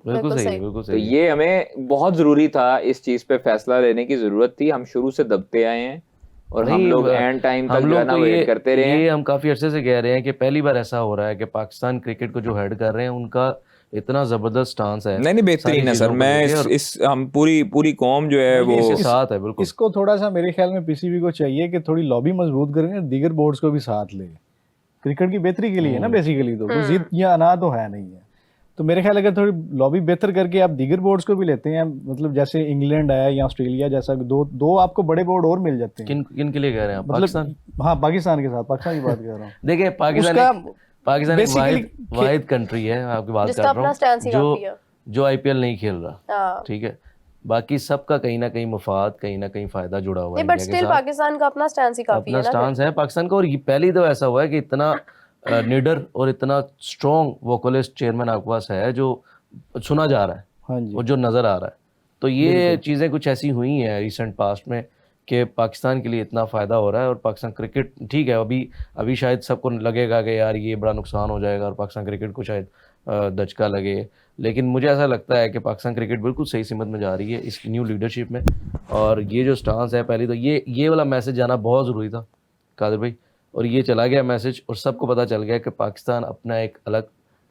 बिल्कुल सही, बिल्कुल तो सही। ये हमें बहुत जरूरी था, इस चीज पे फैसला लेने की जरूरत थी। हम शुरू से दबते आए हैं और हम लोग एंड टाइम तक जो है ना वेट करते रहे हैं। ये हम काफी अरसे से कह रहे हैं कि पहली बार ऐसा हो रहा है कि पाकिस्तान क्रिकेट को जो हेड कर रहे हैं उनका इतना जबरदस्त स्टांस है। नहीं बेहतरीन है सर। मैं इस हम पूरी कौम जो है वो इसके साथ है। बिल्कुल इसको थोड़ा सा मेरे ख्याल में पीसीबी को चाहिए कि थोड़ी लॉबी मजबूत करें, दीगर बोर्ड्स को भी साथ ले। क्रिकेट की बेहतरी के लिए है ना बेसिकली, तो वो जिद या अना तो है नहीं है। तो मेरे ख्याल अगर थोड़ी लॉबी बेहतर करके आप दीगर बोर्ड्स को भी लेते हैं, मतलब जैसे इंग्लैंड है या ऑस्ट्रेलिया जैसा, दो आपको बड़े बोर्ड और मिल जाते हैं। किन के लिए कह रहे हैं आप? मतलब हाँ, पाकिस्तान के साथ, पाकिस्तान की बात कर रहा हूँ। देखिए पाकिस्तान एक वाहिद कंट्री है, आपकी बात कर रहा हूँ, जो आईपीएल नहीं खेल रहा, ठीक है। बाकी सबका कहीं ना कहीं मफाद, कहीं ना कहीं फायदा जुड़ा हुआ है। बट स्टिल पाकिस्तान का अपना स्टैंस ही काफी है ना, अपना स्टांस है पाकिस्तान का। और पहली तो ऐसा हुआ है कि इतना निडर और इतना स्ट्रॉन्ग वोकलिस्ट चेयरमैन आपके पास है जो सुना जा रहा है, हाँ जी, और जो नजर आ रहा है। तो ये चीजें कुछ ऐसी हुई हैं रिसेंट पास्ट में कि पाकिस्तान के लिए इतना फ़ायदा हो रहा है। और पाकिस्तान क्रिकेट, ठीक है, अभी शायद सबको लगेगा कि यार ये बड़ा नुकसान हो जाएगा और पाकिस्तान क्रिकेट को शायद दचका लगे, लेकिन मुझे ऐसा लगता है कि पाकिस्तान क्रिकेट बिल्कुल सही सिमत में जा रही है इस न्यू लीडरशिप में। और ये जो स्टांस है, पहले तो ये वाला मैसेज जाना बहुत ज़रूरी था कादिर भाई, और ये चला गया मैसेज, और सबको पता चल गया कि पाकिस्तान अपना एक अलग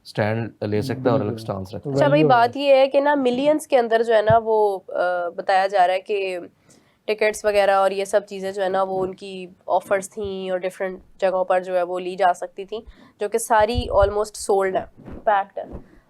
स्टैंड ले सकता है और अलग स्टांस रखता है। अच्छा भाई, बात ये है कि ना मिलियंस के अंदर जो है ना वो बताया जा रहा है कि टिकट्स वगैरह और ये सब चीज़ें जो है ना वो उनकी ऑफर्स थी और डिफरेंट जगहों पर जो है वो ली जा सकती थी, जो कि सारी ऑलमोस्ट सोल्ड है, पैक्ड है।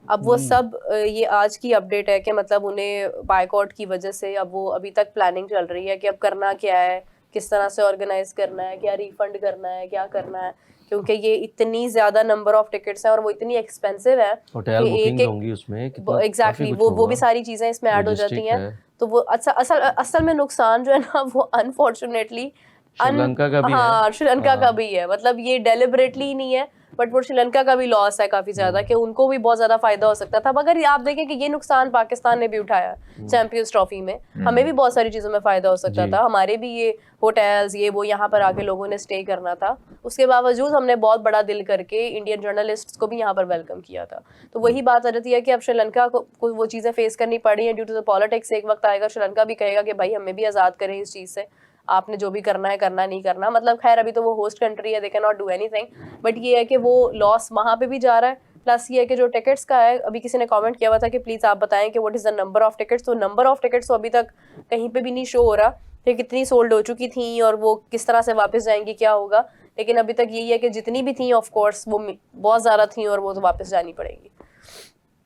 अब वो सब ये आज की अपडेट है कि मतलब उन्हें बायकॉट की वजह से अब वो अभी तक प्लानिंग चल रही है कि अब करना क्या है, किस तरह से ऑर्गेनाइज करना है, क्या रिफंड करना है, क्या करना है, क्योंकि ये इतनी ज्यादा नंबर ऑफ टिकट्स है और वो इतनी एक्सपेंसिव है, होटल बुकिंग होंगी उसमें, एग्जैक्टली वो भी सारी चीजें इसमें ऐड हो जाती हैं। तो वो असल में नुकसान जो है ना वो अनफॉर्चुनेटली श्रीलंका का भी है, श्रीलंका का भी है। मतलब ये डेलिबरेटली नहीं है, बट वो श्रीलंका का भी लॉस है काफी ज्यादा, कि उनको भी बहुत ज्यादा फायदा हो सकता था। मगर आप देखें कि ये नुकसान पाकिस्तान ने भी उठाया चैंपियंस ट्रॉफी में, हमें भी बहुत सारी चीजों में फायदा हो सकता था, हमारे भी ये होटल्स ये वो यहाँ पर आके लोगों ने स्टे करना था, उसके बावजूद हमने बहुत बड़ा दिल करके इंडियन जर्नलिस्ट्स को भी यहाँ पर वेलकम किया था। तो वही बात आ जाती है कि अब श्रीलंका को वो चीजें फेस करनी पड़ी है ड्यू टू द पॉलिटिक्स। एक वक्त आएगा श्रीलंका भी कहेगा कि भाई हमें भी आजाद करें इस चीज से, आपने जो भी करना है करना, नहीं करना। मतलब खैर अभी तो वो होस्ट कंट्री है, they can not do anything, but ये है कि वो लॉस वहाँ पे भी जा रहा है। प्लस ये है कि जो टिकट्स का है, अभी किसी ने कमेंट किया हुआ था कि प्लीज आप बताएं कि what is the number of tickets. तो नंबर ऑफ टिकट्स तो अभी तक कहीं पे भी नहीं शो हो रहा कि कितनी सोल्ड हो चुकी थी और वो किस तरह से वापस जाएंगी, क्या होगा। लेकिन अभी तक यही है कि जितनी भी थी ऑफ कोर्स वो बहुत ज्यादा थी और वो तो वापस जानी पड़ेगी।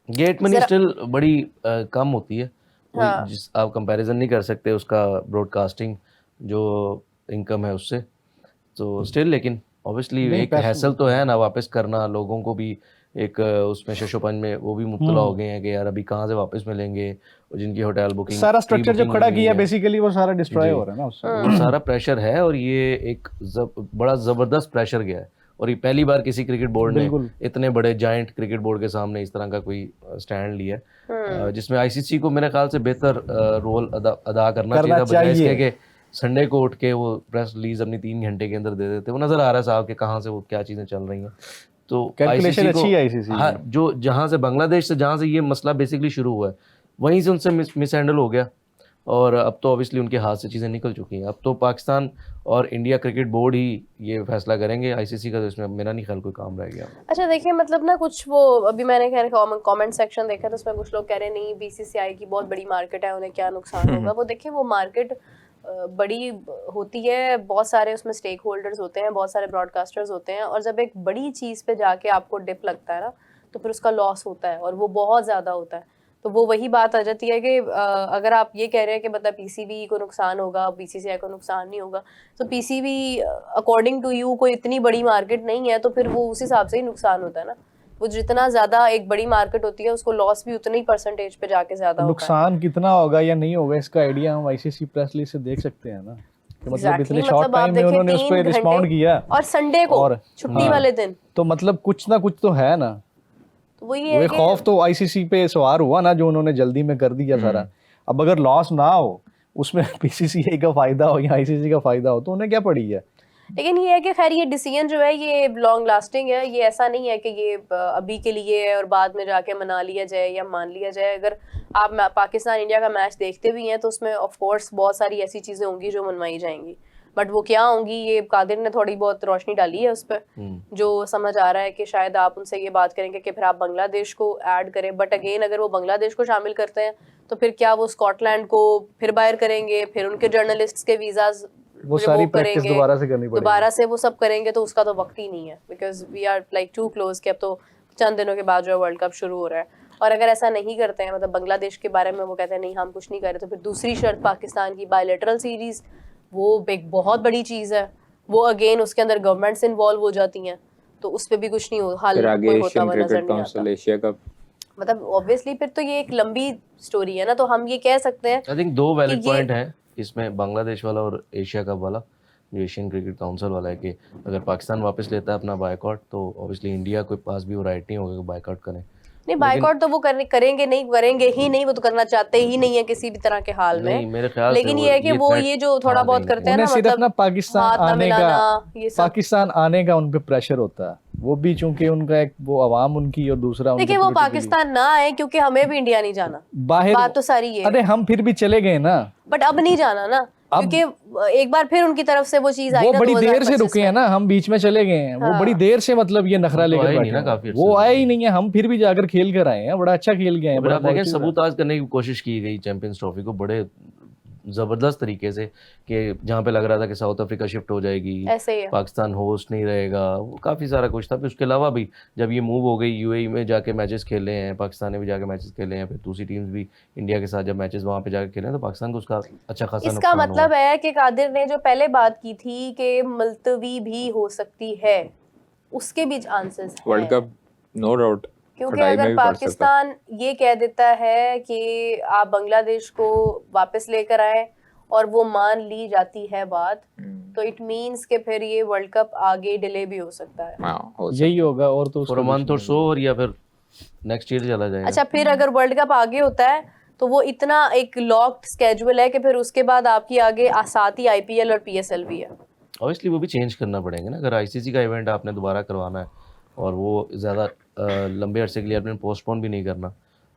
गेट मनी स्टिल बड़ी कम होती है, जिस आप कंपैरिजन नहीं कर सकते उसका ब्रॉडकास्टिंग जो इनकम है उससे, तो स्टिल लेकिन ऑब्वियसली एक हैसल तो है ना वापस करना। लोगों को भी एक उसमें शशोपंज में वो भी मुब्तला हो गए हैं कि यार अभी कहाँ से वापस मिलेंगे, और जिनकी होटल बुकिंग सारा स्ट्रक्चर जब खड़ा किया बेसिकली वो सारा डिस्ट्रॉय हो रहा है ना उससे, वो सारा प्रेशर है। और ये एक बड़ा जबरदस्त प्रेशर गया है, और ये पहली बार किसी क्रिकेट बोर्ड ने इतने बड़े जायंट क्रिकेट बोर्ड के सामने इस तरह का कोई स्टैंड लिया है, जिसमें आईसीसी को मेरे ख्याल से बेहतर रोल अदा करना चाहिए था, बजाय इसके कि संडे को उठ के वो प्रेस रिलीज अपनी 3 घंटे के अंदर दे देते। वो नजर आ रहा है साहब कि कहाँ से वो क्या चीजें चल रही हैं। तो कैलकुलेशन अच्छी है आईसीसी, हाँ, जो जहाँ से बांग्लादेश से जहाँ से ये मसला बेसिकली शुरू हुआ है वहीं से उनसे मिस हैंडल हो गया, और अब तो ऑब्वियसली उनके हाथ से चीज़ें निकल चुकी हैं। अब तो पाकिस्तान और इंडिया क्रिकेट बोर्ड ही ये फैसला करेंगे, आईसीसी का तो इसमें मेरा नहीं ख्याल कोई काम रह गया। अच्छा देखिए, मतलब ना कुछ वो अभी मैंने खैर कमेंट सेक्शन देखा तो उसमें कुछ लोग कह रहे नहीं बीसीसीआई की बहुत बड़ी मार्केट है, उन्हें क्या नुकसान होगा। वो देखिए वो मार्केट बड़ी होती है, बहुत सारे उसमें स्टेक होल्डर्स होते हैं, बहुत सारे ब्रॉडकास्टर्स होते हैं, और जब एक बड़ी चीज़ पे जाके आपको डिप लगता है ना तो फिर उसका लॉस होता है, और वो बहुत ज़्यादा होता है। तो वो वही बात आ जाती है कि अगर आप ये कह रहे हैं कि मतलब पीसीबी को नुकसान होगा, बीसीसीआई को नुकसान नहीं होगा, तो पीसीबी अकॉर्डिंग टू यू कोई इतनी बड़ी मार्केट नहीं है, तो फिर वो उस हिसाब से ही नुकसान होता है ना। वो जितना ज्यादा एक बड़ी मार्केट होती है उसको लॉस भी उतनी परसेंटेज पे जाके ज्यादा होता है। नुकसान कितना होगा या नहीं होगा इसका आइडिया हम आईसीसी प्रेस रिलीज से देख सकते हैं ना, कि मतलब इतने शॉर्ट टाइम में उन्होंने उस पर रिस्पॉन्ड किया, और संडे को छुट्टी वाले दिन, तो मतलब कुछ ना कुछ तो है ना। तो वही है, खौफ तो आईसीसी पे सवार हुआ ना जो उन्होंने जल्दी में कर दिया सारा। अब अगर लॉस ना हो उसमें बीसीसीआई का फायदा हो या आईसीसी का फायदा हो तो उन्हें क्या पड़ी है। लेकिन ये है कि खैर ये डिसीजन जो है ये लॉन्ग लास्टिंग है, ये ऐसा नहीं है कि ये अभी के लिए है और बाद में जाके मना लिया जाए या मान लिया जाए। अगर आप पाकिस्तान इंडिया का मैच देखते भी हैं तो उसमें ऑफ कोर्स बहुत सारी ऐसी चीजें होंगी जो मनवाई जाएंगी, बट वो क्या होंगी ये कादिर ने थोड़ी बहुत रोशनी डाली है उस पर। जो समझ आ रहा है कि शायद आप उनसे ये बात करेंगे कि फिर आप बांग्लादेश को ऐड करें, बट अगेन अगर वो बांग्लादेश को शामिल करते हैं तो फिर क्या वो स्कॉटलैंड को फिर बाहर करेंगे, फिर उनके जर्नलिस्ट्स के वीजाज वो सारी प्रैक्टिस दोबारा से करनी पड़ेगी, दोबारा से वो सब करेंगे, तो उसका तो वक्त ही नहीं है, because we are like to close कि अब तो चंद दिनों के बाद जो वर्ल्ड कप शुरू हो रहा है। और अगर ऐसा नहीं करते हैं, मतलब बांग्लादेश के बारे में वो कहते हैं नहीं हम कुछ नहीं कर रहे, तो फिर दूसरी शर्त पाकिस्तान की बायलैटरल सीरीज, वो एक बहुत बड़ी चीज़ है, वो अगेन उसके अंदर गवर्नमेंट्स इन्वॉल्व हो जाती हैं, तो उस पर भी कुछ नहीं हो हल कोई होता हुआ नजर नहीं आता। एशिया कप, मतलब ऑब्वियसली फिर तो ये एक लंबी स्टोरी है ना, तो हम ये कह सकते हैं आई थिंक 2 वैलिड पॉइंट है इसमें, बांग्लादेश वाला और एशिया कप वाला, जो एशियन क्रिकेट काउंसिल वाला है, कि अगर पाकिस्तान वापस लेता है अपना बायकॉट तो ऑब्वियसली इंडिया के पास भी वो राइट नहीं होगा कि बायकॉट करें। नहीं, बायकॉट तो वो करेंगे ही नहीं, वो तो करना चाहते ही नहीं है किसी भी तरह के हाल में। नहीं, मेरे ख्याल लेकिन ये है कि वो ये जो थोड़ा बहुत करते हैं ना, सिर्फ ना मतलब पाकिस्तान आने का उन पे प्रेशर होता है, वो भी चूंकि उनका एक वो अवाम उनकी और दूसरा देखिए वो पाकिस्तान ना आए क्योंकि हमें भी इंडिया नहीं जाना, बाहर बात तो सारी ये। अरे हम फिर भी चले गए ना, बट अब नहीं जाना ना, क्योंकि एक बार फिर उनकी तरफ से वो चीज आई वो ना, बड़ी देर से रुके हैं ना, हम बीच में चले गए हैं। वो बड़ी देर से मतलब ये नखरा लेकर बैठे हैं, वो आए ही नहीं है, हम फिर भी जाकर खेल कर आए हैं, बड़ा अच्छा खेल गए हैं। आप देखें सबूताज करने की कोशिश की गई चैंपियंस ट्रॉफी को बड़े जबरदस्त तरीके से, कि जहाँ पे लग रहा था कि साउथ अफ्रीका शिफ्ट हो जाएगी, पाकिस्तान होस्ट नहीं रहेगा, वो काफ़ी सारा कुछ था। फिर उसके अलावा भी जब ये मूव हो गई, यूएई में जाके मैचेस खेले हैं, पाकिस्तान ने भी जाके मैचेस खेले हैं, फिर दूसरी टीम्स भी इंडिया के साथ जब मैचेस वहाँ पे जाके खेले हैं, तो पाकिस्तान को उसका अच्छा खासा इसका मतलब है कि कादिर ने जो पहले बात की थी कि मुलतवी भी हो सकती है, उसके भी चांसेस हैं वर्ल्ड कप, नो डाउट। क्योंकि अगर पाकिस्तान ये कह देता है कि आप बांग्लादेश को वापस लेकर आए और वो मान ली जाती है बात, तो इट मींस कि फिर ये वर्ल्ड कप आगे डिले भी हो सकता है। यही होगा, और तो फॉर अ मंथ और सो, और या फिर नेक्स्ट ईयर चला जाएगा। अच्छा, फिर अगर वर्ल्ड कप आगे होता है तो वो इतना एक लॉक्ड स्केड्यूल है कि फिर उसके बाद आपकी आगे साथ ही आईपीएल और पीएसएल भी है। ऑब्वियसली वो भी चेंज करना पड़ेंगे ना, अगर आईसीसी का इवेंट आपने दोबारा करवाना है और वो ज़्यादा लंबे अरसे के लिए आपने पोस्टपोन भी नहीं करना,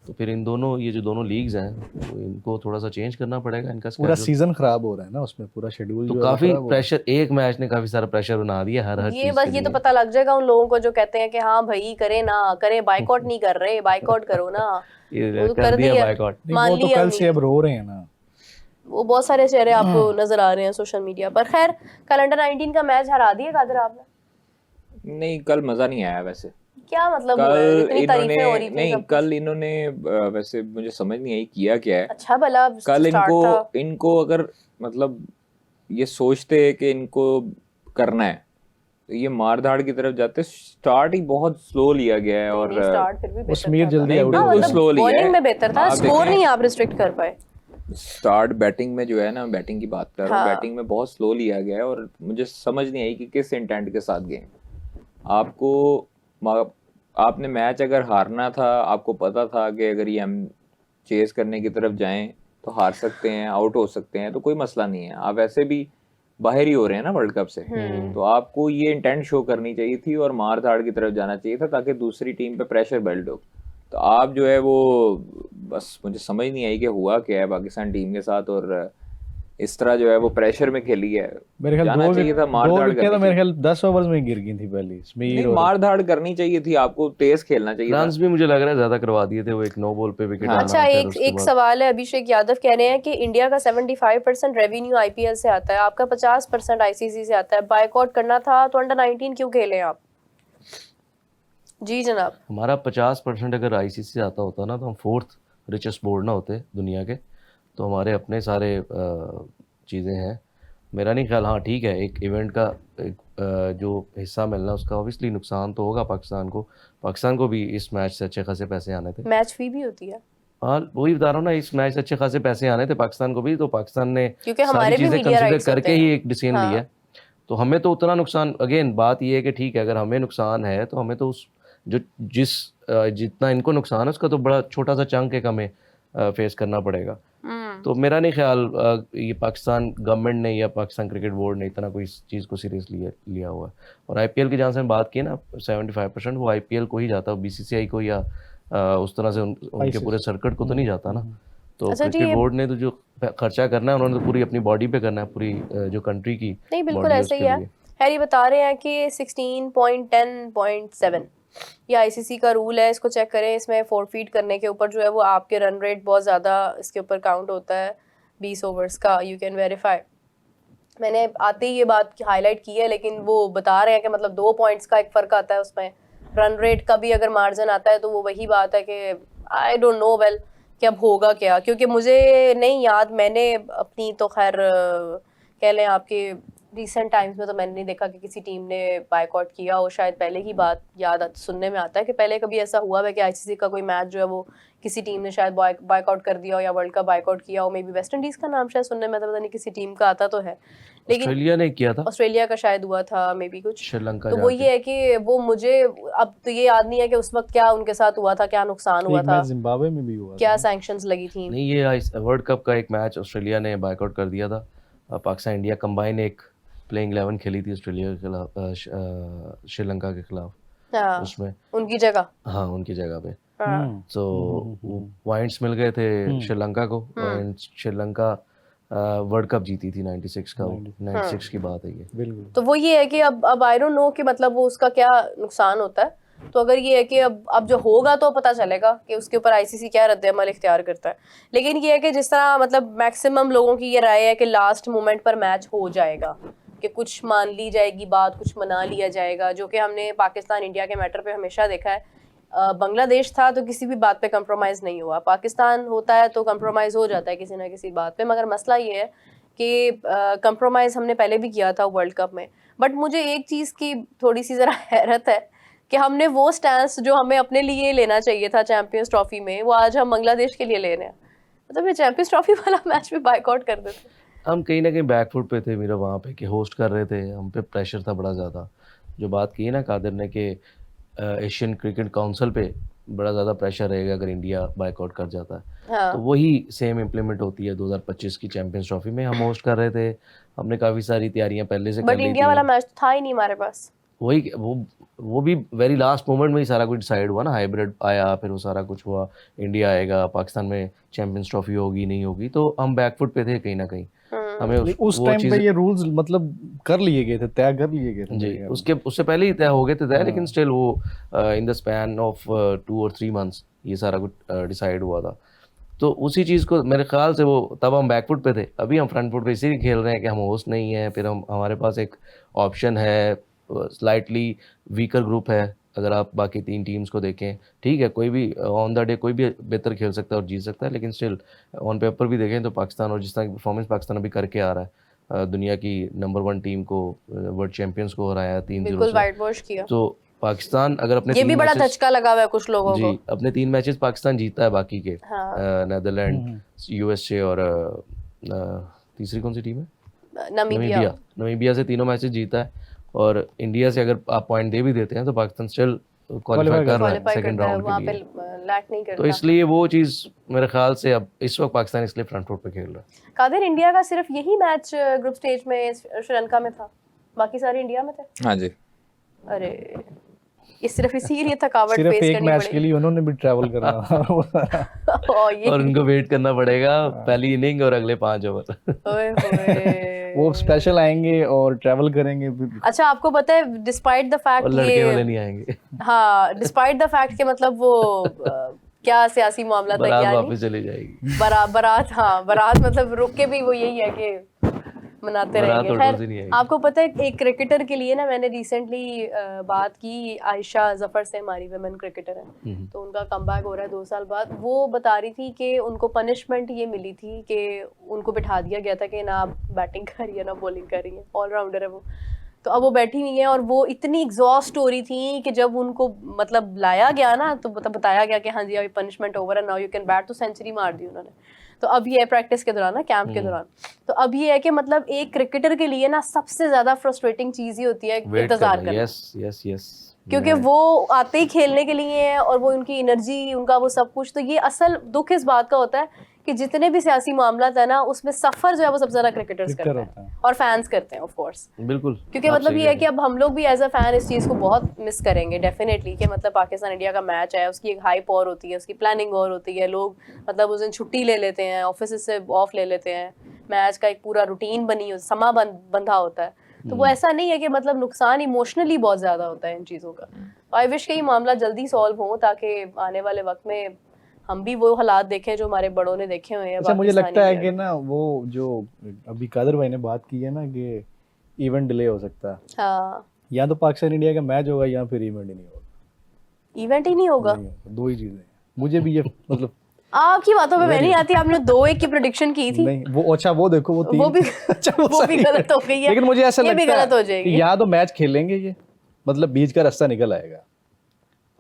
तो फिर इन दोनों ये जो दोनों लीग्स हैं तो इनको थोड़ा सा चेंज करना पड़ेगा। इनका पूरा सीजन खराब हो रहा है ना, उसमें पूरा शेड्यूल तो काफी प्रेशर, एक मैच ने काफी सारा प्रेशर बना दिया हर ये बस ये तो पता लग जाएगा उन लोगों को जो कहते हैं कि हाँ भाई करें ना करें, बायकॉट नहीं कर रहे, बायकॉट करो ना, वो कर दिया बायकॉट, वो तो कल से अब रो रहे हैं ना, वो बहुत सारे चेहरे आपको नजर आ रहे हैं सोशल मीडिया पर। खैर कल अंडर 19 का मैच हरा दिया कादिर आपने? नहीं, कल मजा नहीं आया वैसे। क्या मतलब इतनी तारीफें हो रही थी? नहीं, कल इन्होंने वैसे मुझे समझ नहीं आई किया क्या है। अच्छा भला कल इनको अगर मतलब ये सोचते हैं कि इनको करना है तो ये मार धाड़ की तरफ जाते। स्टार्ट ही बहुत स्लो लिया गया है, और स्टार्ट फिर भी कश्मीर जल्दी आउट बिल्कुल स्लो लिया है। बॉलिंग में बेहतर था, स्कोर नहीं आप रिस्ट्रिक्ट कर पाए। स्टार्ट बैटिंग में जो है ना, बैटिंग की बात कर रहा हूँ, बैटिंग में बहुत स्लो लिया गया है, और मुझे समझ नहीं आई कि किस इंटेंट के साथ गए। आपने मैच अगर हारना था, आपको पता था कि अगर ये हम चेस करने की तरफ जाएं तो हार सकते हैं, आउट हो सकते हैं, तो कोई मसला नहीं है। आप वैसे भी बाहर ही हो रहे हैं ना वर्ल्ड कप से, तो आपको ये इंटेंट शो करनी चाहिए थी और मार धाड़ की तरफ जाना चाहिए था, ताकि दूसरी टीम पे प्रेशर बिल्ड हो। तो आप जो है वो बस, मुझे समझ नहीं आई कि हुआ क्या है पाकिस्तान टीम के साथ, और इस तरह जो है वो प्रेशर में खेली है। मेरे ख्याल जाना चाहिए था, मार धाड़ करनी था, मेरे ख्याल 10 ओवर्स में गिर गई थी पहली। नहीं, मार धाड़ करनी चाहिए थी, आपको तेज खेलना चाहिए था। रन्स भी मुझे लग रहा है ज्यादा करवा दिए थे, वो एक नो बॉल पे विकेट। अच्छा, एक सवाल है, अभिषेक यादव कह रहे हैं कि इंडिया का 75% रेवेन्यू आईपीएल से आता है, आपका 50% आईसीसी से आता है, बायकॉट करना था तो अंडर 19 क्यों खेले आप? जी जनाब। हमारा 50% अगर आईसीसी से आता होता ना, तो हम 4th रिचेस्ट बोर्ड ना होते दुनिया के, तो हमारे अपने सारे चीज़ें हैं। मेरा नहीं ख्याल, हाँ ठीक है, एक इवेंट का एक जो हिस्सा मिलना, उसका ऑब्वियसली नुकसान तो होगा पाकिस्तान को भी इस मैच से अच्छे खासे पैसे आने थे। मैच फी भी होती है। हाँ, वही बता रहा हूँ ना, इस मैच से अच्छे खासे पैसे आने थे पाकिस्तान को भी, तो पाकिस्तान ने सारी चीज़ें कंसिडर करके ही एक डिसीजन लिया। तो हमें तो उतना नुकसान, अगेन बात ये है कि ठीक है, अगर हमें नुकसान है तो हमें तो उस जितना इनको नुकसान है उसका तो बड़ा छोटा सा चंक एक हमें फेस करना पड़ेगा। तो मेरा नहीं ख्याल ये पाकिस्तान गवर्नमेंट ने या पाकिस्तान क्रिकेट बोर्ड ने इतना कोई इस चीज़ को सीरियसली लिया हुआ है। और आईपीएल की जहाँ से बात की ना, 75% वो आईपीएल को ही जाता है, बीसीसीआई को या उस तरह से उनके पूरे सर्किट को तो नहीं जाता ना। तो क्रिकेट बोर्ड ने तो जो खर्चा करना है उन्होंने तो पूरी अपनी बॉडी पे करना है, पूरी जो कंट्री की। नहीं, बिल्कुल ऐसे ही है। हैरी बता रहे हैं कि 16.10.7 ये आईसीसी का रूल है, इसको चेक करें। इसमें फोरफीट करने के ऊपर जो है वो आपके रन रेट बहुत ज़्यादा इसके ऊपर काउंट होता है 20 ओवर्स का, यू कैन वेरीफाई। मैंने आते ही ये बात हाईलाइट की है, लेकिन वो बता रहे हैं कि मतलब 2 पॉइंट्स का एक फ़र्क आता है उसमें। रन रेट का भी अगर मार्जिन आता है तो वो वही बात है कि आई डोंट नो वेल कि अब होगा क्या, क्योंकि मुझे नहीं याद, मैंने अपनी तो खैर कह लें आपके रिसेंट टाइम्स में तो मैंने नहीं देखा कि किसी टीम ने बायकॉट किया हो। शायद पहले की बात सुनने में आता है कि पहले कभी ऐसा हुआ है कि आईसीसी का कोई मैच जो है वो किसी टीम ने शायद बायकॉट कर दिया हो या वर्ल्ड कप बायकॉट किया हो। मे बी वेस्ट इंडीज का नाम शायद सुनने में आता, पता नहीं किसी टीम का आता तो है, लेकिन ऑस्ट्रेलिया ने किया था, ऑस्ट्रेलिया का शायद हुआ था मे बी कुछ। श्रीलंका तो वो ये है कि वो मुझे अब तो ये याद नहीं है कि उस वक्त क्या उनके साथ हुआ था, क्या नुकसान हुआ था, जिम्बाब्वे में भी हुआ क्या सैंक्शंस लगी थी। नहीं, ये वर्ल्ड कप का एक मैच ऑस्ट्रेलिया ने बायकॉट कर दिया था। पाकिस्तान इंडिया कंबाइन एक प्लेइंग 11 खेली थी ऑस्ट्रेलिया के खिलाफ, श्रीलंका के खिलाफ। हाँ, उसमें उनकी जगह, हाँ उनकी जगह पे हाँ, तो पॉइंट्स मिल गए थे श्रीलंका को। श्रीलंका वर्ल्ड कप जीती थी 96 का, 96 की बात है ये। बिल्कुल। तो वो ये है कि अब आई डोंट नो कि मतलब वो उसका क्या नुकसान होता है। तो अगर ये है कि अब जो होगा तो पता चलेगा कि उसके ऊपर आईसीसी क्या रद्द-ए-अमल इख्तियार करता है। लेकिन ये है कि जिस तरह मतलब मैक्सिमम लोगों की ये राय है कि लास्ट मोमेंट पर मैच हो जाएगा, कि कुछ मान ली जाएगी बात, कुछ मना लिया जाएगा, जो कि हमने पाकिस्तान इंडिया के मैटर पे हमेशा देखा है। बांग्लादेश था तो किसी भी बात पे कंप्रोमाइज़ नहीं हुआ, पाकिस्तान होता है तो कंप्रोमाइज़ हो जाता है किसी ना किसी बात पे। मगर मसला ये है कि कंप्रोमाइज़ हमने पहले भी किया था वर्ल्ड कप में। बट मुझे एक चीज़ की थोड़ी सी ज़रा हैरत है कि हमने वो स्टैंस जो हमें अपने लिए लेना चाहिए था चैंपियंस ट्रॉफी में, वो आज हम बांग्लादेश के लिए ले रहे हैं। मतलब ये चैंपियंस ट्रॉफी वाला मैच भी बायकॉट कर देते। हम कहीं ना कहीं बैकफुट पे थे मीरा वहाँ पे, कि होस्ट कर रहे थे, हम पे प्रेशर था बड़ा ज़्यादा। जो बात की है ना कादिर ने कि एशियन क्रिकेट काउंसिल पे बड़ा ज़्यादा प्रेशर रहेगा अगर इंडिया बायकॉट कर जाता है। हाँ। तो वही सेम इम्प्लीमेंट होती है 2025 की चैंपियंस ट्रॉफी में। हम होस्ट कर रहे थे, हमने काफ़ी सारी तैयारियां पहले से कर बट ली इंडिया थी। वाला मैच था ही नहीं हमारे पास। वही वो भी वेरी लास्ट मोमेंट में ही सारा कुछ डिसाइड हुआ ना, हाइब्रिड आया, फिर वो सारा कुछ हुआ, इंडिया आएगा, पाकिस्तान में चैंपियंस ट्रॉफी होगी नहीं होगी, तो हम बैकफुट पे थे कहीं ना कहीं। हमें उस टाइम पे ये रूल्स मतलब कर लिए गए थे, तय कर लिए गए थे जी, उससे पहले ही तय हो गए थे तय, लेकिन स्टिल वो इन द स्पैन ऑफ 2 और 3 मंथ्स ये सारा कुछ डिसाइड हुआ था। तो उसी चीज़ को मेरे ख्याल से वो तब हम बैकफुट पे थे, अभी हम फ्रंट फुट पे इसीलिए खेल रहे हैं कि हम होस्ट नहीं है, फिर हमारे पास एक ऑप्शन है, स्लाइटली वीकर ग्रुप है। अगर आप बाकी 3 टीम्स को देखें, ठीक है, कोई भी ऑन द डे कोई भी बेहतर खेल सकता है और जीत सकता है, लेकिन स्टिल ऑन पेपर भी देखें तो पाकिस्तान, और जिस तरह की परफॉर्मेंस पाकिस्तान अभी करके आ रहा है, दुनिया की नंबर 1 टीम को, वर्ल्ड चैंपियंस को हराया 3-0 बिल्कुल वाइट वॉश किया। तो पाकिस्तान अगर अपने ये भी बड़ा धचका लगा हुआ है कुछ लोगों को। जी, अपने 3 मैचेस पाकिस्तान जीता है बाकी के, नेदरलैंड, यूएसए और तीसरी कौन सी टीम है, नमीबिया से 3 मैचेस जीता है। और इंडिया से अगर आप पॉइंट दे भी देते हैं तो पाकिस्तान स्टिल क्वालिफाई कर रहा है सेकंड राउंड के लिए, लैक नहीं करता। तो इसलिए वो चीज़ मेरे ख्याल से अब इस वक्त पाकिस्तान इसलिए फ्रंट फुट पे खेल रहा है। कादिर, इंडिया का सिर्फ यही मैच ग्रुप स्टेज में श्रीलंका में था, बाकी सारे इंडिया में थे। हाँ जी। अरे ये सिर्फ इसीलिए थकावट सिर्फ फेस एक करनी मैच के लिए उन्होंने भी ट्रैवल करना और उनको वेट करना पड़ेगा पहली इनिंग और अगले 5 ओवर। ओए होए। वो स्पेशल आएंगे और ट्रैवल करेंगे। अच्छा, आपको पता है डिस्पाइट द फैक्ट लड़के वाले नहीं आएंगे। हाँ, डिस्पाइट द फैक्ट के मतलब वो क्या सियासी मामला था, क्या नहीं, वापस चली जाएगी बारात। हाँ, बारात मतलब रुक के भी वो यही है कि मनाते रहेंगे। खैर, आपको पता है एक क्रिकेटर के लिए ना, मैंने रिसेंटली बात की आयशा जफर से, हमारी वुमेन क्रिकेटर है, तो उनका कमबैक हो रहा है 2 साल बाद। वो बता रही थी कि उनको पनिशमेंट ये मिली थी कि उनको बिठा दिया गया था कि ना आप बैटिंग करिए ना बॉलिंग करिए, ऑलराउंडर है वो। तो अब वो बैठी हुई हैं और वो इतनी एग्जॉस्ट हो रही थी कि जब उनको मतलब लाया गया ना तो बताया गया कि हाँ जी अभी पनिशमेंट ओवर है, नाउ यू कैन बैट, तो सेंचुरी मार दी उन्होंने। तो अब ये प्रैक्टिस के दौरान ना, कैंप के दौरान, तो अब ये है कि मतलब एक क्रिकेटर के लिए ना सबसे ज्यादा फ्रस्ट्रेटिंग चीज ही होती है इंतजार करना। यस क्योंकि वो आते ही खेलने के लिए हैं और वो उनकी एनर्जी, उनका वो सब कुछ। तो ये असल दुख इस बात का होता है कि जितने भी सियासी मामला है ना, उसमें सफर जो है वो सबसे ज्यादा क्रिकेटर्स करते हैं और फैंस करते हैं, ऑफ कोर्स। बिल्कुल, क्योंकि मतलब ये है कि अब हम लोग भी एज अ फैन इस चीज़ को बहुत मिस करेंगे डेफिनेटली, कि मतलब पाकिस्तान इंडिया का मैच है, उसकी एक हाइप और होती है, उसकी प्लानिंग और होती है, लोग मतलब उस दिन छुट्टी ले लेते हैं, ऑफिस से ऑफ ले लेते हैं, मैच का एक पूरा रूटीन बनी हो, समा बंधा होता है। तो वो ऐसा नहीं है कि मतलब नुकसान इमोशनली बहुत ज़्यादा होता है इन चीज़ों का। तो आई विश कि ये मामला जल्दी सॉल्व हो ताकि आने वाले वक्त में हम भी वो हालात देखें जो हमारे बड़ों ने देखे हुए हैं। अच्छा, मुझे लगता है कि ना वो जो अभी कादर भाई ने बात की है ना कि इवेंट डिले हो सकता है। हाँ, या तो पाकिस्तान इंडिया का मैच होगा या फिर इवेंट ही नहीं होगा। इवेंट ही नहीं होगा, दो ही चीजें। मुझे भी ये मतलब आपकी बातों में मैं नहीं आती, आपने 2-1 की प्रेडिक्शन की थी। नहीं वो अच्छा वो देखो वो 3 वो भी अच्छा वो भी गलत हो गई है, लेकिन मुझे ऐसा ये भी लगता गलत हो है जाएगी। कि या तो मैच खेलेंगे ये, मतलब बीच का रास्ता निकल आएगा।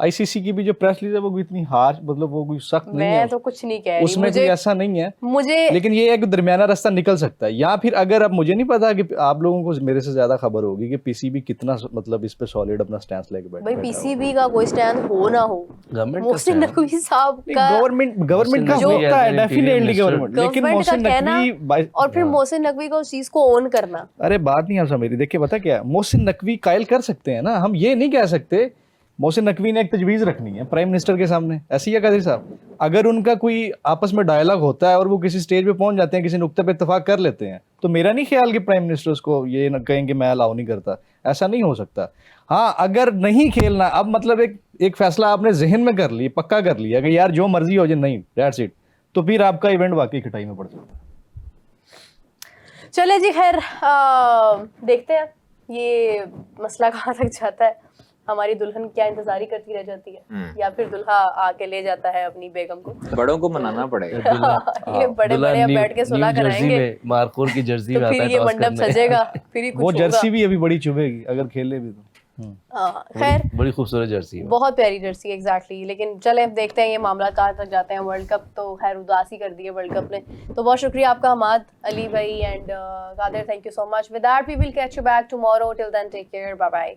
आईसीसी की भी जो प्रेस रिलीज है वो भी इतनी हार्श, मतलब वो कोई सख्त नहीं है, मैं तो कुछ नहीं कह रही, उसमें कोई ऐसा नहीं है, मुझे लेकिन ये एक दरमियाना रास्ता निकल सकता है। या फिर अगर अब मुझे नहीं पता कि आप लोगों को मेरे से ज्यादा खबर होगी कि पीसीबी कितना मतलब इस पे सॉलिड अपना स्टैंड लेके बैठा भाई पीसीबी का कोई स्टैंड हो ना हो, मोहसिन नकवी साहब का गवर्नमेंट का होता है डेफिनेटली गवर्नमेंट, लेकिन मोहसिन नकवी और फिर मोहसिन नकवी को उस चीज को ओन करना, अरे बात नहीं आप मेरी देखिए, पता क्या है, मोहसिन नकवी कायल कर सकते हैं ना, हम ये नहीं कह सकते। मोहसिन नकवी ने एक तजवीज़ रखनी है प्राइम मिनिस्टर के सामने, ऐसी है कादिर साहब, अगर उनका कोई आपस में डायलॉग होता है और वो किसी स्टेज पे पहुंच जाते हैं, किसी नुक्ते पे इत्तेफाक कर लेते हैं, तो मेरा नहीं ख्याल कि प्राइम मिनिस्टर उसको ये न कहेंगे मैं अलाउ नहीं करता, ऐसा नहीं हो सकता। हाँ अगर नहीं खेलना, अब मतलब एक फैसला आपने जहन में कर लिया, पक्का कर लिया कि यार जो मर्जी हो जाए, नहीं दैट्स इट, तो फिर आपका इवेंट वाकई खटाई में पड़ सकता है। चले जी, खैर देखते हैं ये मसला कहाँ तक जाता है, हमारी दुल्हन क्या इंतजारी करती रह जाती है या फिर दुल्हा आके ले जाता है अपनी बेगम को। बड़ों को मनाना पड़ेगा। ये बड़े बड़े बैठ के सुलह कराएंगे, मार्कोर की जर्सी तो फिर ये मंडप सजेगा, फिर ही कुछ वो जर्सी भी अभी बड़ी चुभेगी अगर खेले भी तो। खैर बड़ी खूबसूरत जर्सी है, बहुत प्यारी जर्सी, एग्जैक्टली। लेकिन चले देखते हैं ये मामला कहाँ तक जाते हैं। वर्ल्ड कप तो खैर उदासी कर दी है वर्ल्ड कप ने, तो बहुत शुक्रिया आपका हमाद अली भाई and Qadir, thank you so much. With that we will catch you back tomorrow, till then take care, bye bye.